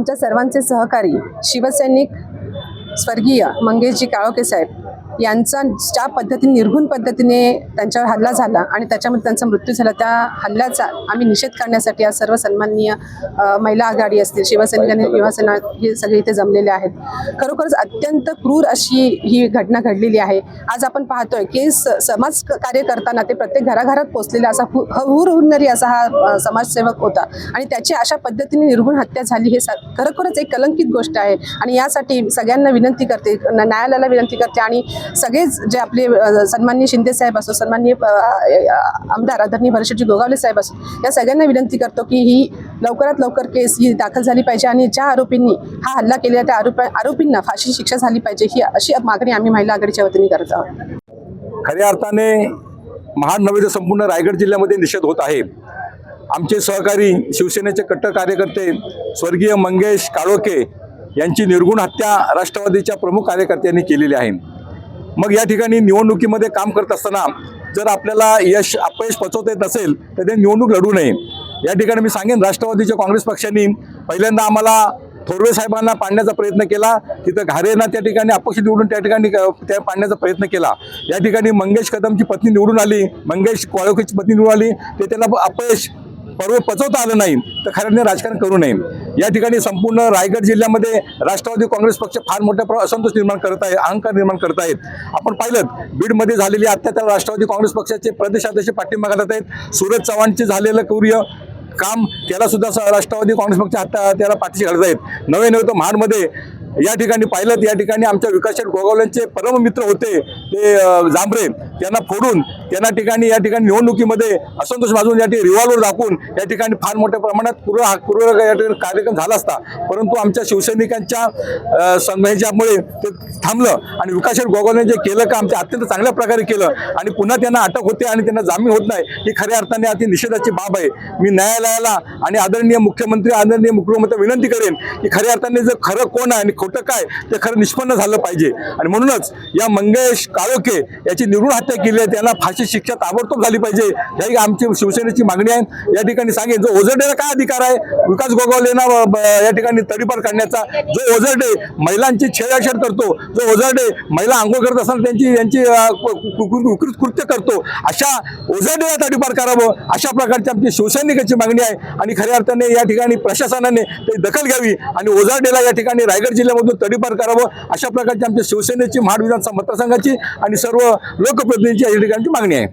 आमच्या सर्वांचे सहकारी शिवसैनिक स्वर्गीय मंगेशजी काळोखे साहेब यांचा ज्या पद्धतीने निर्घुण पद्धतीने त्यांच्यावर हल्ला झाला आणि त्याच्यामध्ये त्यांचा मृत्यू झाला, त्या हल्ल्याचा आम्ही निषेध करण्यासाठी आज सर्व सन्माननीय महिला आघाडी असतील, शिवसैनिक आणि युवासेना हे सगळे इथे जमलेले आहेत. खरोखरच अत्यंत क्रूर अशी ही घटना घडलेली आहे. आज आपण पाहतोय की समाज कार्य करताना ते प्रत्येक घराघरात पोहोचलेला असा हुरहुरणारी असा हा समाजसेवक होता आणि त्याची अशा पद्धतीने निर्घुण हत्या झाली हे खरोखरच एक कलंकित गोष्ट आहे. आणि यासाठी सगळ्यांना विनंती करते, न्यायालयाला विनंती करते आणि सगळेच जे आपले सन्माननीय शिंदे साहेब असो, सन्माननीय आमदार आदरणीय भरतजी गोगावले साहेब असो, या सगळ्यांना विनंती करतो की ही लवकरात लवकर केस ही दाखल झाली पाहिजे आणि ज्या आरोपींनी हा हल्ला केलेला त्या आरोपींना फाशी शिक्षा झाली पाहिजे, ही अशी मागणी आम्ही महिला आघाडीच्या वतीने करत आहोत. खऱ्या अर्थाने महाड नव्हे तर संपूर्ण रायगड जिल्ह्यामध्ये निषेध होत आहे. आमचे सहकारी शिवसेनेचे कट्टर कार्यकर्ते स्वर्गीय मंगेश काळोखे यांची निर्घुण हत्या राष्ट्रवादीच्या प्रमुख कार्यकर्त्यांनी केलेली आहे. मग या ठिकाणी निवडणुकीमध्ये काम करत असताना जर आपल्याला अपयश पचवता येत नसेल तर ते निवडणूक लढू नये. या ठिकाणी मी सांगेन, राष्ट्रवादीच्या काँग्रेस पक्षाने पहिल्यांदा आम्हाला थोरवे साहेबांना पाडण्याचा प्रयत्न केला. तिथं घारेंना त्या ठिकाणी अपक्ष निवडून त्या ठिकाणी त्या पाडण्याचा प्रयत्न केला. या ठिकाणी मंगेश कदमची पत्नी निवडून आली, मंगेश काळोखेची पत्नी निवडून आली, ते त्याला अपयश पचवता आलं नाही तर खऱ्याने राजकारण करू नये. या ठिकाणी संपूर्ण रायगड जिल्ह्यामध्ये राष्ट्रवादी काँग्रेस पक्ष फार मोठ्या असंतोष निर्माण करत आहे, अहंकार निर्माण करत आहेत. आपण पाहिलं बीडमध्ये झालेली हत्या त्याला राष्ट्रवादी काँग्रेस पक्षाचे प्रदेशाध्यक्ष पाठिंबा घालत आहेत. सूरज चव्हाणचे झालेलं क्रूर काम त्याला सुद्धा राष्ट्रवादी काँग्रेस पक्ष आता त्याला पाठीशी घालत आहेत. नवे तर महाडमध्ये या ठिकाणी पाहिलं, या ठिकाणी आमच्या विकासशील गोगावलेंचे परम मित्र होते ते जांभरे, त्यांना फोडून त्यांना ठिकाणी या ठिकाणी निवडणुकीमध्ये असंतोष माजून या ठिकाणी रिव्हॉल्वर दाखवून या ठिकाणी फार मोठ्या प्रमाणात क्रूर या ठिकाणी कार्यक्रम झाला असता, परंतु आमच्या शिवसैनिकांच्या संघर्षामुळे ते थांबलं आणि विकासशील गोगावले जे केलं का आमच्या अत्यंत चांगल्या प्रकारे केलं आणि पुन्हा त्यांना अटक होते आणि त्यांना जामीन होत नाही, ही खऱ्या अर्थाने अति निषेधाची बाब आहे. मी न्यायालयाला आणि आदरणीय मुख्यमंत्री आदरणीय मुख्यमंत्री विनंती करेन की खऱ्या अर्थाने जर खरं कोण आहे आणि खोटं काय ते खरं निष्पन्न झालं पाहिजे. आणि म्हणूनच या मंगेश काळोखे याची निर्घुण हत्या केली आहे, त्यांना फाशी शिक्षा ताबडतोब झाली पाहिजे, ही आमची शिवसेनेची मागणी आहे. या ठिकाणी सांगेन, जो ओझरडेला काय अधिकार आहे विकास गोगावलेंना या ठिकाणी तडीपार काढण्याचा, जो ओझरडे महिलांची छेडछाड करतो, जो ओझरडे महिला आंघोळ करत असताना यांची विकृत कृत्य करतो, अशा ओझरडेला तडीपार करावं, अशा प्रकारची आमची शिवसैनिकाची मागणी आहे. आणि खऱ्या अर्थाने या ठिकाणी प्रशासनाने ते दखल घ्यावी आणि ओझरडेला या ठिकाणी रायगड जिल्ह्यामधून तडीपार करावं, अशा प्रकारची आमच्या शिवसेनेची महाड विधानसभा मतदारसंघाची आणि सर्व लोकप्रतिनिधींची या ठिकाणची मागणी आहे.